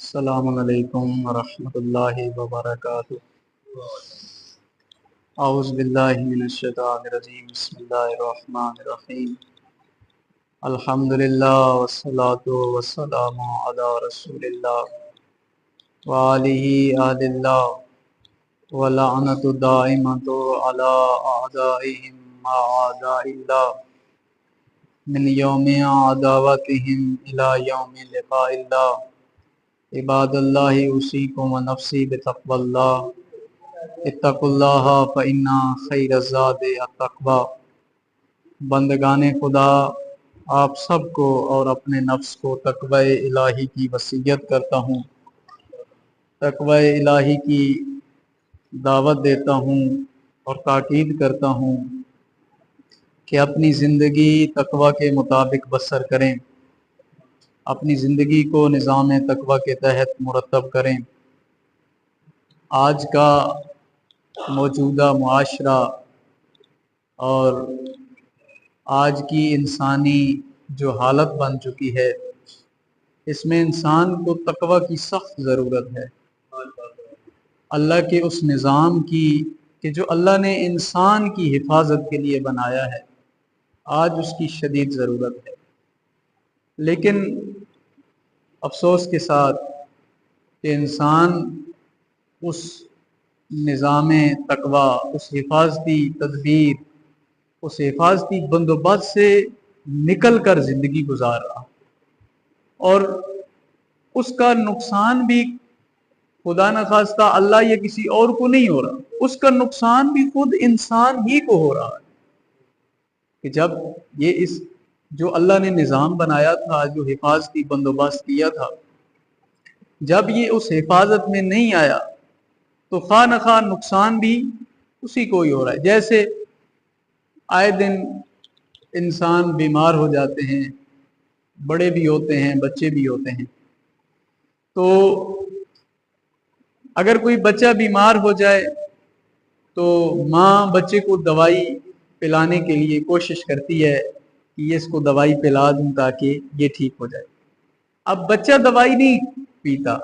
السلام علیکم ورحمۃ اللہ وبرکاتہ۔ اعوذ باللہ من الشیطان الرجیم، بسم اللہ الرحمن الرحیم۔ الحمد للہ والصلاة والسلام علی رسول اللہ وآلہ آل اللہ ولعنۃ دائمۃ علی اعدائہم ما اعداء اللہ من یوم عداوتہم الی یوم لقاء اللہ۔ عباد اللہ اوصیکم ونفسی بتقوی اللہ، اتقوا اللہ فإن خیر الزاد التقوی۔ بندگان خدا، آپ سب کو اور اپنے نفس کو تقوی الہی کی وصیت کرتا ہوں، تقوی الہی کی دعوت دیتا ہوں اور تاکید کرتا ہوں کہ اپنی زندگی تقوی کے مطابق بسر کریں، اپنی زندگی کو نظام تقوی کے تحت مرتب کریں۔ آج کا موجودہ معاشرہ اور آج کی انسانی جو حالت بن چکی ہے، اس میں انسان کو تقوی کی سخت ضرورت ہے، اللہ کے اس نظام کی کہ جو اللہ نے انسان کی حفاظت کے لیے بنایا ہے، آج اس کی شدید ضرورت ہے۔ لیکن افسوس کے ساتھ کہ انسان اس نظام تقوی، اس حفاظتی تدبیر، اس حفاظتی بندوبست سے نکل کر زندگی گزار رہا، اور اس کا نقصان بھی خدا نخواستہ اللہ یا کسی اور کو نہیں ہو رہا، اس کا نقصان بھی خود انسان ہی کو ہو رہا ہے کہ جب یہ اس جو اللہ نے نظام بنایا تھا، جو حفاظتی بندوبست کیا تھا، جب یہ اس حفاظت میں نہیں آیا تو خواہ نخواہ نقصان بھی اسی کو ہی ہو رہا ہے۔ جیسے آئے دن انسان بیمار ہو جاتے ہیں، بڑے بھی ہوتے ہیں، بچے بھی ہوتے ہیں، تو اگر کوئی بچہ بیمار ہو جائے تو ماں بچے کو دوائی پلانے کے لیے کوشش کرتی ہے کہ یہ اس کو دوائی پلا دوں تاکہ یہ ٹھیک ہو جائے۔ اب بچہ دوائی نہیں پیتا،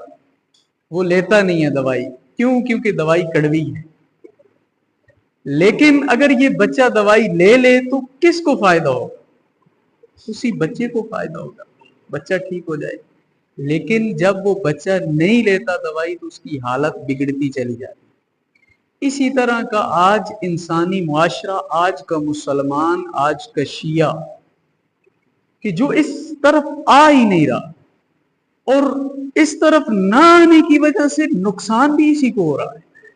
وہ لیتا نہیں ہے دوائی، کیوں؟ کیونکہ دوائی کڑوی ہے۔ لیکن اگر یہ بچہ دوائی لے لے تو کس کو فائدہ ہوگا؟ اسی بچے کو فائدہ ہوگا، بچہ ٹھیک ہو جائے۔ لیکن جب وہ بچہ نہیں لیتا دوائی تو اس کی حالت بگڑتی چلی جاتی۔ اسی طرح کا آج انسانی معاشرہ، آج کا مسلمان، آج کا شیعہ کہ جو اس طرف آ ہی نہیں رہا، اور اس طرف نہ آنے کی وجہ سے نقصان بھی اسی کو ہو رہا ہے۔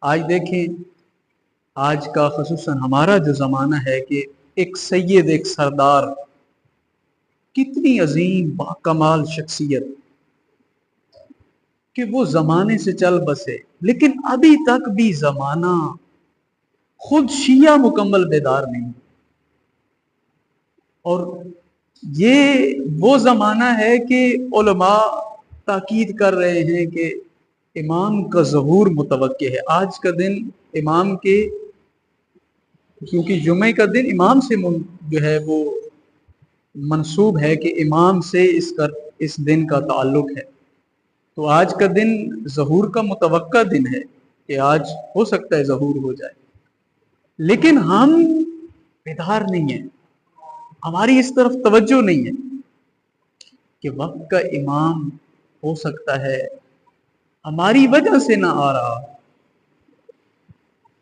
آج دیکھیں، آج کا خصوصاً ہمارا جو زمانہ ہے کہ ایک سید، ایک سردار، کتنی عظیم باکمال شخصیت کہ وہ زمانے سے چل بسے، لیکن ابھی تک بھی زمانہ خود شیعہ مکمل بیدار نہیں، اور یہ وہ زمانہ ہے کہ علماء تاکید کر رہے ہیں کہ امام کا ظہور متوقع ہے۔ آج کا دن امام کے، کیونکہ جمعہ کا دن امام سے جو ہے وہ منسوب ہے کہ امام سے اس دن کا تعلق ہے، تو آج کا دن ظہور کا متوقع دن ہے کہ آج ہو سکتا ہے ظہور ہو جائے، لیکن ہم بیدار نہیں ہیں، ہماری اس طرف توجہ نہیں ہے کہ وقت کا امام ہو سکتا ہے ہماری وجہ سے نہ آ رہا۔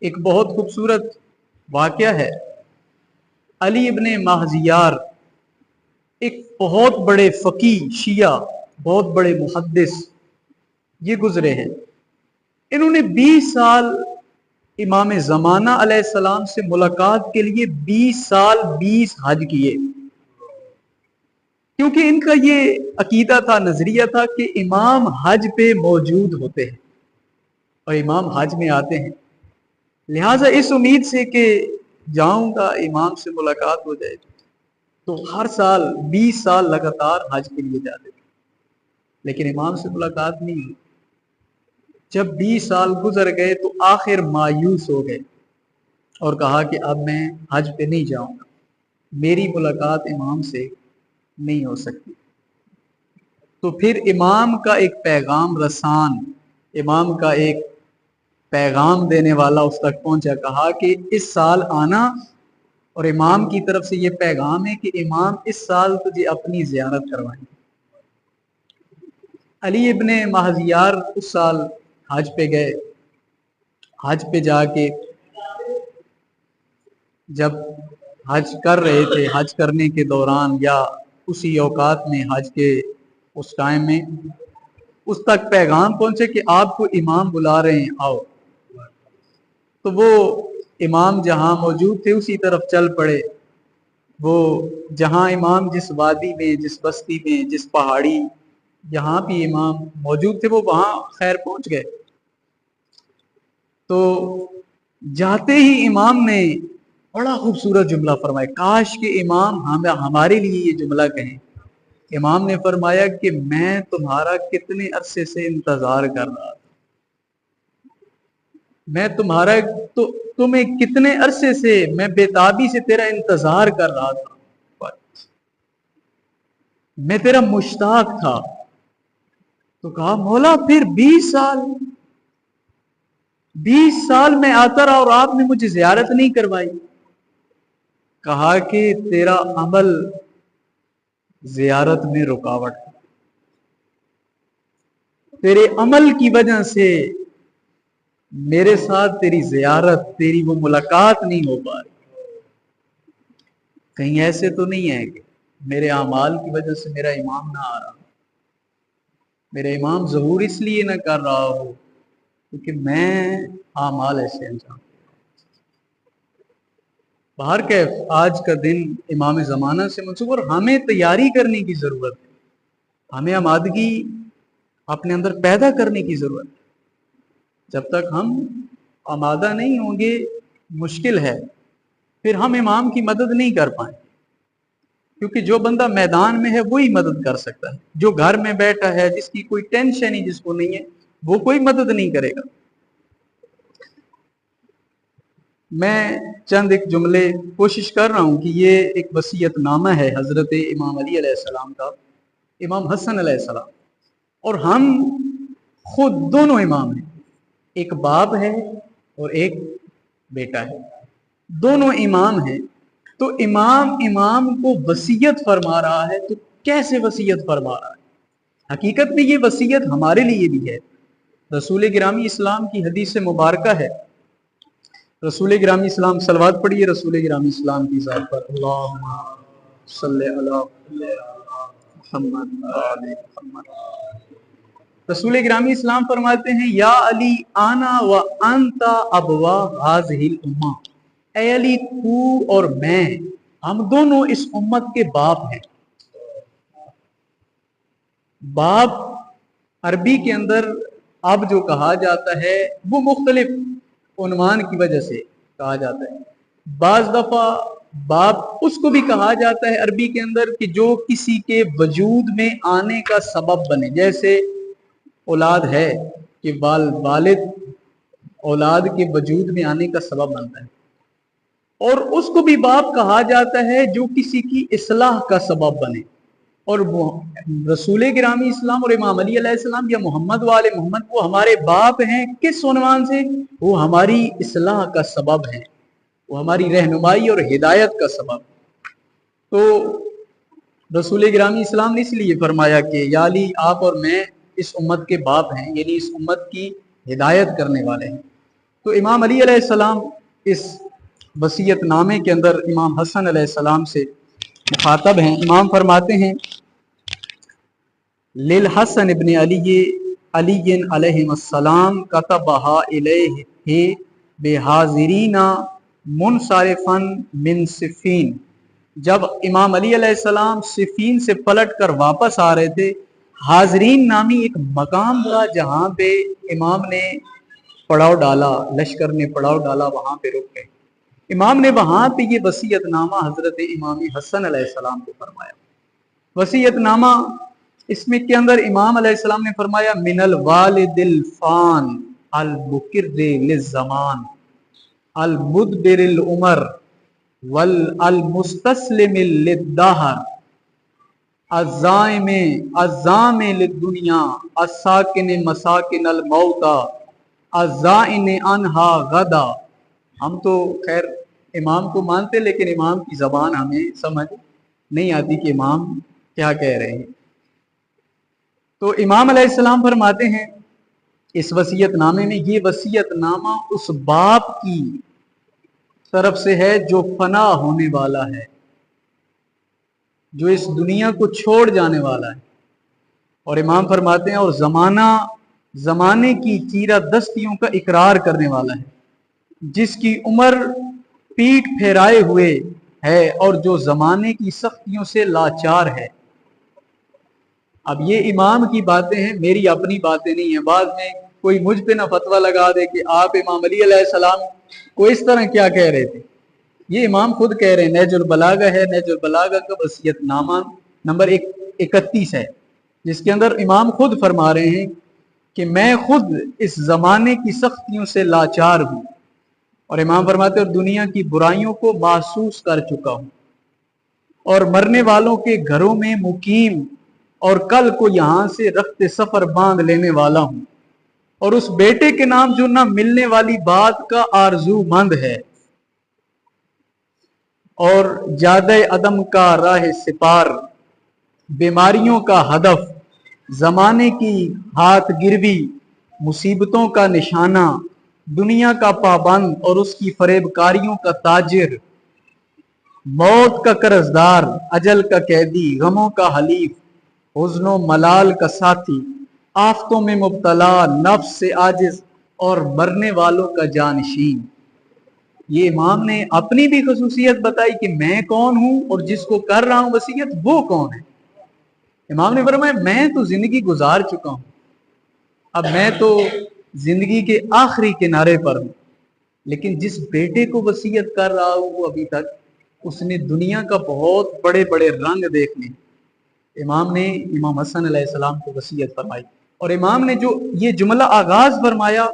ایک بہت خوبصورت واقعہ ہے، علی ابن ماہزیار، ایک بہت بڑے فقیہ شیعہ، بہت بڑے محدث، یہ گزرے ہیں۔ انہوں نے 20 سال امام زمانہ علیہ السلام سے ملاقات کے لیے 20 سال 20 حج کیے، کیونکہ ان کا یہ عقیدہ تھا، نظریہ تھا کہ امام حج پہ موجود ہوتے ہیں اور امام حج میں آتے ہیں، لہٰذا اس امید سے کہ جاؤں گا امام سے ملاقات ہو جائے، تو ہر سال 20 سال لگاتار حج کے لیے جاتے تھے، لیکن امام سے ملاقات نہیں ہوئی۔ جب 20 سال گزر گئے تو آخر مایوس ہو گئے اور کہا کہ اب میں حج پہ نہیں جاؤں گا، میری ملاقات امام سے نہیں ہو سکتی۔ تو پھر امام کا ایک پیغام رسان، امام کا ایک پیغام دینے والا اس تک پہنچا، کہا کہ اس سال آنا، اور امام کی طرف سے یہ پیغام ہے کہ امام اس سال تجھے اپنی زیارت کروائیں گے۔ علی ابن مہذیار اس سال حج پہ گئے، حج پہ جا کے جب حج کر رہے تھے، حج کرنے کے دوران یا اسی اوقات میں، حج کے اس ٹائم میں اس تک پیغام پہنچے کہ آپ کو امام بلا رہے ہیں، آؤ۔ تو وہ امام جہاں موجود تھے اسی طرف چل پڑے۔ وہ جہاں امام جس وادی میں، جس بستی میں، جس پہاڑی جہاں بھی امام موجود تھے، وہ وہاں خیر پہنچ گئے۔ تو جاتے ہی امام نے بڑا خوبصورت جملہ فرمایا، کاش کہ امام ہمارے لیے یہ جملہ کہیں۔ امام نے فرمایا کہ میں تمہارا کتنے عرصے سے انتظار کر رہا تھا، میں تمہیں کتنے عرصے سے، میں بےتابی سے تیرا انتظار کر رہا تھا، میں تیرا مشتاق تھا۔ تو کہا مولا پھر 20 سال میں آتا رہا اور آپ نے مجھے زیارت نہیں کروائی۔ کہا کہ تیرا عمل زیارت میں رکاوٹ ہے، تیرے عمل کی وجہ سے میرے ساتھ تیری زیارت، تیری وہ ملاقات نہیں ہو پا رہی۔ کہیں ایسے تو نہیں ہے کہ میرے اعمال کی وجہ سے میرا امام نہ آ رہا، میرا امام ظہور اس لیے نہ کر رہا ہو کیونکہ میں اعمال ایسے انجام۔ باہر کیف آج کا دن امام زمانہ سے منسوب، اور ہمیں تیاری کرنے کی ضرورت ہے، ہمیں آمادگی اپنے اندر پیدا کرنے کی ضرورت ہے۔ جب تک ہم آمادہ نہیں ہوں گے مشکل ہے، پھر ہم امام کی مدد نہیں کر پائیں، کیونکہ جو بندہ میدان میں ہے وہی مدد کر سکتا ہے۔ جو گھر میں بیٹھا ہے، جس کی کوئی ٹینشن ہی جس کو نہیں ہے، وہ کوئی مدد نہیں کرے گا۔ میں چند ایک جملے کوشش کر رہا ہوں کہ یہ ایک وصیت نامہ ہے حضرت امام علی علیہ السلام کا، امام حسن علیہ السلام، اور ہم خود دونوں امام ہیں، ایک باپ ہے اور ایک بیٹا ہے، دونوں امام ہیں۔ تو امام کو وصیت فرما رہا ہے، تو کیسے وصیت فرما رہا ہے؟ حقیقت میں یہ وصیت ہمارے لیے بھی ہے۔ رسول گرامی اسلام کی حدیث مبارکہ ہے، رسول گرامی اسلام، صلوات پڑھیے رسول گرامی اسلام کی ذات پر، اللہم صلی علی محمد آل محمد۔ رسول گرامی اسلام فرماتے ہیں یا علی آنا و انت ابوا ہذہ الامہ، اے علی تو اور میں، ہم دونوں اس امت کے باپ ہیں۔ باپ عربی کے اندر اب جو کہا جاتا ہے وہ مختلف عنوان کی وجہ سے کہا جاتا ہے۔ بعض دفعہ باپ اس کو بھی کہا جاتا ہے عربی کے اندر کہ جو کسی کے وجود میں آنے کا سبب بنے، جیسے اولاد ہے کہ والد اولاد کے وجود میں آنے کا سبب بنتا ہے، اور اس کو بھی باپ کہا جاتا ہے جو کسی کی اصلاح کا سبب بنے۔ اور رسول گرامی اسلام اور امام علی علیہ السلام یا محمد والے محمد وہ ہمارے باپ ہیں، کس عنوان سے؟ وہ ہماری اصلاح کا سبب ہیں، وہ ہماری رہنمائی اور ہدایت کا سبب۔ تو رسول گرامی اسلام نے اس لیے فرمایا کہ یا علی آپ اور میں اس امت کے باپ ہیں، یعنی اس امت کی ہدایت کرنے والے ہیں۔ تو امام علی علیہ السلام اس وصیت نامے کے اندر امام حسن علیہ السلام سے مخاطب ہیں۔ امام فرماتے ہیں للحسن ابن علی علیہ السلام کتبہا الیہ بحاضرین منصرفا من صفین، جب امام علی علیہ السلام صفین سے پلٹ کر واپس آ رہے تھے، حاضرین نامی ایک مقام تھا جہاں پہ امام نے پڑاؤ ڈالا، لشکر نے پڑاؤ ڈالا، وہاں پہ رک گئے۔ امام نے وہاں پہ یہ وصیت نامہ حضرت امام حسن علیہ السلام کو فرمایا۔ وصیت نامہ اس میں کے اندر امام علیہ السلام نے فرمایا من الوالد الفان المقر للزمان المدبر العمر والمستسلم للدہر الزائم الزام للدنیا الساکن مساکن الموتا الزائن انہا غدا. ہم تو خیر امام کو مانتے، لیکن امام کی زبان ہمیں سمجھ نہیں آتی کہ امام کیا کہہ رہے ہیں. تو امام علیہ السلام فرماتے ہیں اس وصیت نامے میں، یہ وصیت نامہ اس باپ کی طرف سے ہے جو فنا ہونے والا ہے، جو اس دنیا کو چھوڑ جانے والا ہے. اور امام فرماتے ہیں اور زمانے کی چیرہ دستیوں کا اقرار کرنے والا ہے، جس کی عمر پیٹ پھیرائے ہوئے ہے اور جو زمانے کی سختیوں سے لاچار ہے. اب یہ امام کی باتیں ہیں، میری اپنی باتیں نہیں ہیں. بعد میں کوئی مجھ پہ نہ فتویٰ لگا دے کہ آپ امام علی علیہ السلام کو اس طرح کیا کہہ رہے تھے. یہ امام خود کہہ رہے ہیں. نہج البلاغہ ہے، نہج البلاغہ کا وصیت نامہ نمبر 31 ہے، جس کے اندر امام خود فرما رہے ہیں کہ میں خود اس زمانے کی سختیوں سے لاچار ہوں. اور امام فرماتے ہیں اور دنیا کی برائیوں کو محسوس کر چکا ہوں، اور مرنے والوں کے گھروں میں مقیم، اور کل کو یہاں سے رخت سفر باندھ لینے والا ہوں، اور اس بیٹے کے نام جو نہ ملنے والی بات کا آرزو مند ہے، اور جادہ عدم کا راہ سپار، بیماریوں کا ہدف، زمانے کی ہاتھ گروی، مصیبتوں کا نشانہ، دنیا کا پابند اور اس کی فریب کاریوں کا تاجر، موت کا قرضدار، اجل کا قیدی، غموں کا حلیف، حزن و ملال کا ساتھی، آفتوں میں مبتلا، نفس سے عاجز اور مرنے والوں کا جانشین. یہ امام نے اپنی بھی خصوصیت بتائی کہ میں کون ہوں اور جس کو کر رہا ہوں وصیت وہ کون ہے. امام نے فرمایا میں تو زندگی گزار چکا ہوں، اب میں تو زندگی کے آخری کنارے پر ہوں، لیکن جس بیٹے کو وصیت کر رہا ہوں وہ ابھی تک اس نے دنیا کا بہت بڑے بڑے رنگ دیکھنے. امام نے امام حسن علیہ السلام کو وصیت فرمائی، اور امام نے جو یہ جملہ آغاز فرمایا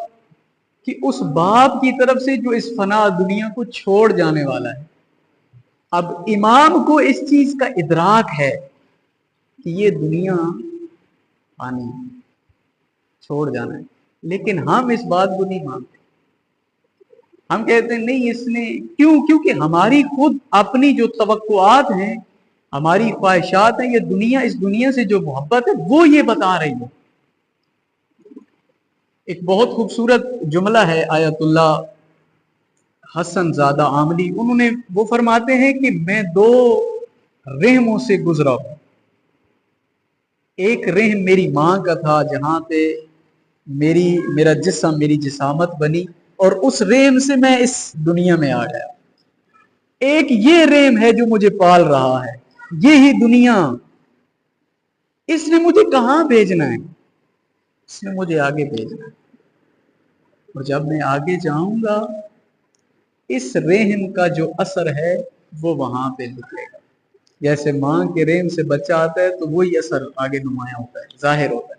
کہ اس باپ کی طرف سے جو اس فنا دنیا کو چھوڑ جانے والا ہے. اب امام کو اس چیز کا ادراک ہے کہ یہ دنیا پانی چھوڑ جانا ہے، لیکن ہم اس بات کو نہیں مانتے. ہم کہتے ہیں نہیں اس نے کیونکہ ہماری خود اپنی جو توقعات ہیں، ہماری خواہشات ہیں، یہ دنیا، اس دنیا سے جو محبت ہے وہ یہ بتا رہی ہے. ایک بہت خوبصورت جملہ ہے آیت اللہ حسن زادہ عاملی، انہوں نے وہ فرماتے ہیں کہ میں 2 رحموں سے گزرا ہوں. ایک رحم میری ماں کا تھا جہاں پہ میرا جسم، میری جسامت بنی، اور اس رحم سے میں اس دنیا میں آ گیا. ایک یہ رحم ہے جو مجھے پال رہا ہے، یہی دنیا، اس نے مجھے کہاں بھیجنا ہے؟ اس نے مجھے آگے بھیجنا ہے، اور جب میں آگے جاؤں گا اس رحم کا جو اثر ہے وہ وہاں پہ نکلے گا. جیسے ماں کے رحم سے بچہ آتا ہے تو وہی اثر آگے نمایاں ہوتا ہے، ظاہر ہوتا ہے.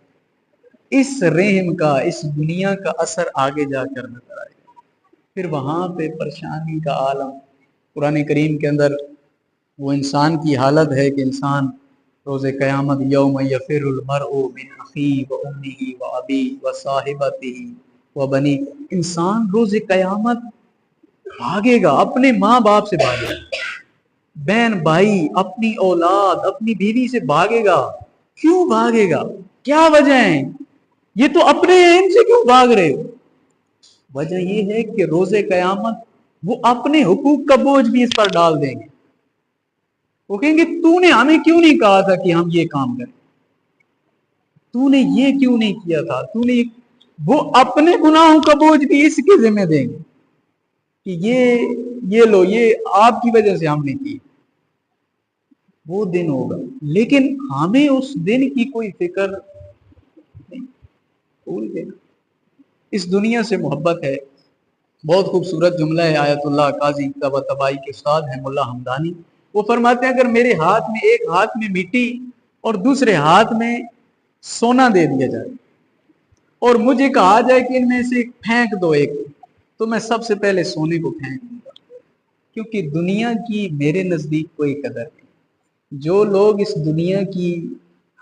اس رحم کا، اس دنیا کا اثر آگے جا کر نظر آئے گا. پھر وہاں پہ پریشانی کا عالم. قرآن کریم کے اندر وہ انسان کی حالت ہے کہ انسان روز قیامت یوم یفر المرء من اخیہ و امہ و ابیہ و صاحبتہ و بنی، انسان روز قیامت بھاگے گا، اپنے ماں باپ سے بھاگے گا، بہن بھائی، اپنی اولاد، اپنی بیوی سے بھاگے گا. کیوں بھاگے گا؟ کیا وجہ ہے؟ یہ تو اپنے ہیں، ان سے کیوں بھاگ رہے ہو؟ وجہ یہ ہے کہ روز قیامت وہ اپنے حقوق کا بوجھ بھی اس پر ڈال دیں گے. وہ کہیں گے تو نے ہمیں کیوں نہیں کہا تھا کہ ہم یہ کام کریں، تو نے یہ کیوں نہیں کیا تھا، تو نے. وہ اپنے گناہوں کا بوجھ بھی اس کے ذمہ دیں گے کہ یہ لو، یہ آپ کی وجہ سے ہم نے کی. وہ دن ہوگا، لیکن ہمیں اس دن کی کوئی فکر نہیں. بھول گئے، اس دنیا سے محبت ہے. بہت خوبصورت جملہ ہے آیت اللہ قاضی طباطبائی کے استاد ہیں ملا حمدانی. وہ فرماتے ہیں اگر میرے ہاتھ میں، ایک ہاتھ میں مٹی اور دوسرے ہاتھ میں سونا دے دیا جائے اور مجھے کہا جائے کہ ان میں سے پھینک دو ایک، تو میں سب سے پہلے سونے کو پھینک دوں گا، کیونکہ دنیا کی میرے نزدیک کوئی قدر نہیں. جو لوگ اس دنیا کی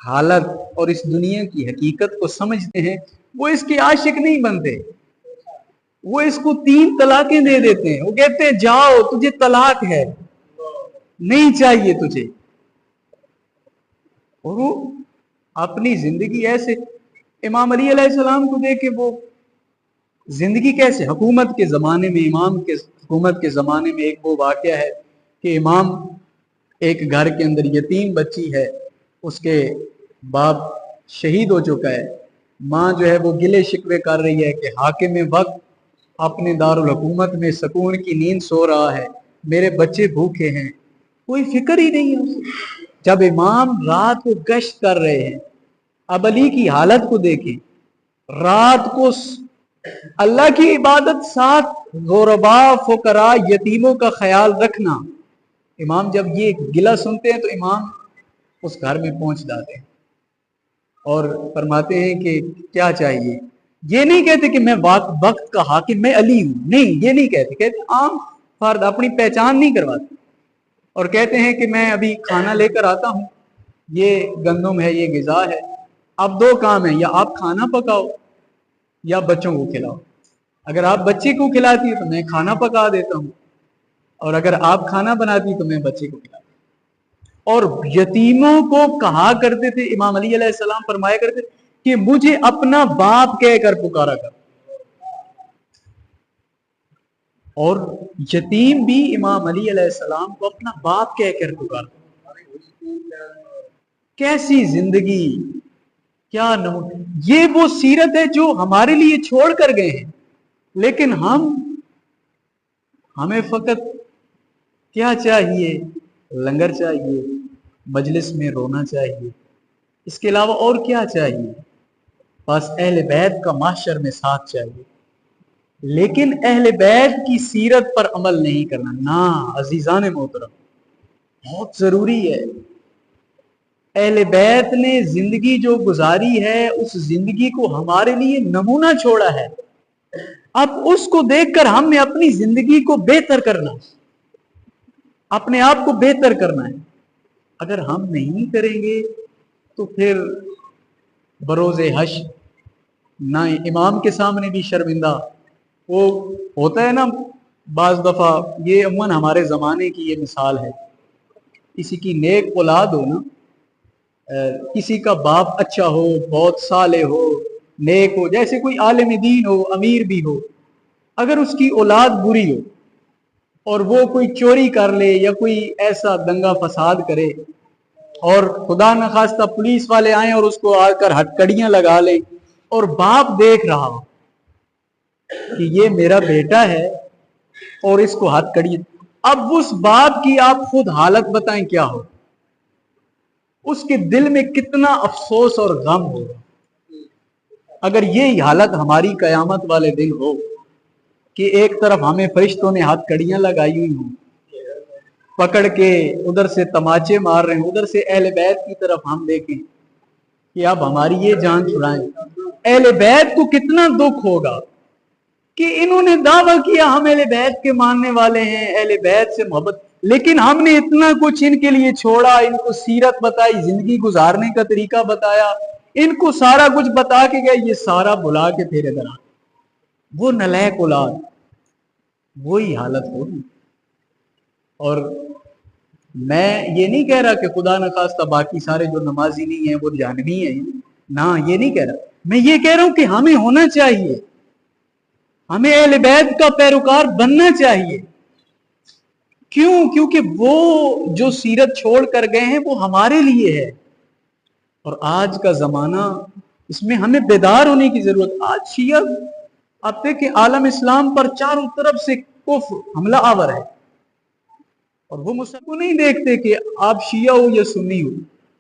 حالت اور اس دنیا کی حقیقت کو سمجھتے ہیں وہ اس کے عاشق نہیں بنتے، وہ اس کو 3 طلاقیں دے دیتے ہیں، وہ کہتے ہیں جاؤ تجھے طلاق ہے، نہیں چاہیے تجھے۔ اور وہ اپنی زندگی ایسے، امام علی علیہ السلام کو دیکھ کے وہ زندگی کیسے، حکومت کے زمانے میں، امام کے حکومت کے زمانے میں ایک وہ واقعہ ہے کہ امام ایک گھر کے اندر یتیم بچی ہے، اس کے باپ شہید ہو چکا ہے، ماں جو ہے وہ گلے شکوے کر رہی ہے کہ حاکم وقت اپنے دارالحکومت میں سکون کی نیند سو رہا ہے، میرے بچے بھوکے ہیں، کوئی فکر ہی نہیں ہے اسے۔ جب امام رات کو گشت کر رہے ہیں، اب علی کی حالت کو دیکھیں، رات کو اللہ کی عبادت ساتھ غربا فقراء یتیموں کا خیال رکھنا، امام جب یہ گلہ سنتے ہیں تو امام اس گھر میں پہنچ جاتے ہیں اور فرماتے ہیں کہ کیا چاہیے۔ یہ نہیں کہتے کہ میں وقت کا حاکم، میں علی ہوں، نہیں یہ نہیں کہتے، کہتے عام فرد اپنی پہچان نہیں کرواتے، اور کہتے ہیں کہ میں ابھی کھانا لے کر آتا ہوں، یہ گندم ہے، یہ غذا ہے، اب 2 کام ہیں، یا آپ کھانا پکاؤ یا بچوں کو کھلاؤ، اگر آپ بچے کو کھلاتی تو میں کھانا پکا دیتا ہوں، اور اگر آپ کھانا بناتی تو میں بچے کو کھلاتا۔ اور یتیموں کو کہا کرتے تھے، امام علی علیہ السلام فرمایا کرتے کہ مجھے اپنا باپ کہہ کر پکارا کر، اور یتیم بھی امام علی علیہ السلام کو اپنا باپ کہہ کر پکارا۔ کیسی زندگی، کیا یہ وہ سیرت ہے جو ہمارے لیے چھوڑ کر گئے ہیں، لیکن ہمیں فقط کیا چاہیے، لنگر چاہیے، مجلس میں رونا چاہیے، اس کے علاوہ اور کیا چاہیے، بس اہل بیت کا محشر میں ساتھ چاہیے، لیکن اہل بیت کی سیرت پر عمل نہیں کرنا۔ نا عزیزان محترم، بہت ضروری ہے۔ اہل بیت نے زندگی جو گزاری ہے اس زندگی کو ہمارے لیے نمونہ چھوڑا ہے، اب اس کو دیکھ کر ہم نے اپنی زندگی کو بہتر کرنا، اپنے آپ کو بہتر کرنا ہے۔ اگر ہم نہیں کریں گے تو پھر بروز حشر نہ امام کے سامنے بھی شرمندہ، وہ ہوتا ہے نا بعض دفعہ، یہ عموماً ہمارے زمانے کی یہ مثال ہے، کسی کی نیک اولاد ہو نا، کسی کا باپ اچھا ہو، بہت صالح ہو، نیک ہو، جیسے کوئی عالم دین ہو، امیر بھی ہو، اگر اس کی اولاد بری ہو اور وہ کوئی چوری کر لے یا کوئی ایسا دنگا فساد کرے اور خدا نخواستہ پولیس والے آئیں اور اس کو آ کر ہتکڑیاں لگا لیں، اور باپ دیکھ رہا ہو کہ یہ میرا بیٹا ہے اور اس کو ہتکڑیاں، اب اس باپ کی آپ خود حالت بتائیں کیا ہو، اس کے دل میں کتنا افسوس اور غم ہوگا۔ اگر یہ حالت ہماری قیامت والے دن ہو کہ ایک طرف ہمیں فرشتوں نے ہاتھ کڑیاں لگائی ہوئی ہوں، پکڑ کے ادھر سے تماچے مار رہے ہیں، ادھر سے اہل بیت کی طرف ہم دیکھیں کہ اب ہماری یہ جان چھڑائیں، اہل بیت کو کتنا دکھ ہوگا کہ انہوں نے دعویٰ کیا ہم اہل بیت کے ماننے والے ہیں، اہل بیت سے محبت، لیکن ہم نے اتنا کچھ ان کے لیے چھوڑا، ان کو سیرت بتائی، زندگی گزارنے کا طریقہ بتایا، ان کو سارا کچھ بتا کے گئے، یہ سارا بلا کے پھر ادھر آ، وہ نالائق اولاد، وہی حالت ہوگی۔ اور میں یہ نہیں کہہ رہا کہ خدا نخواستہ باقی سارے جو نمازی نہیں ہیں وہ جہنمی ہیں، نہ یہ نہیں کہہ رہا، میں یہ کہہ رہا ہوں کہ ہمیں ہونا چاہیے، ہمیں اہل بیت کا پیروکار بننا چاہیے۔ کیوں؟ کیونکہ وہ جو سیرت چھوڑ کر گئے ہیں وہ ہمارے لیے ہے، اور آج کا زمانہ اس میں ہمیں بیدار ہونے کی ضرورت۔ آج شیعہ آپ دیکھیں عالم اسلام پر چاروں طرف سے کفر حملہ آور ہے، اور وہ مسلمان کو نہیں دیکھتے کہ آپ شیعہ ہو یا سنی ہو،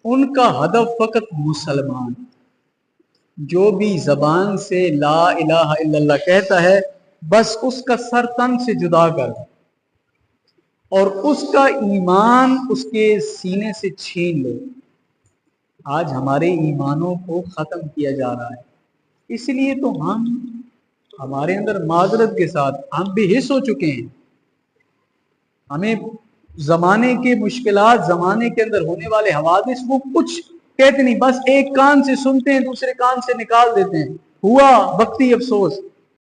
ان کا ہدف فقط مسلمان، جو بھی زبان سے لا الہ الا اللہ کہتا ہے بس اس کا سر تن سے جدا کر اور اس کا ایمان اس کے سینے سے چھین لو۔ آج ہمارے ایمانوں کو ختم کیا جا رہا ہے، اس لیے تو ہمارے اندر معذرت کے ساتھ ہم بے حس ہو چکے ہیں، ہمیں زمانے کے مشکلات، زمانے کے اندر ہونے والے حوادث وہ کچھ کہتے نہیں، بس ایک کان سے سنتے ہیں دوسرے کان سے نکال دیتے ہیں، ہوا وقتی افسوس،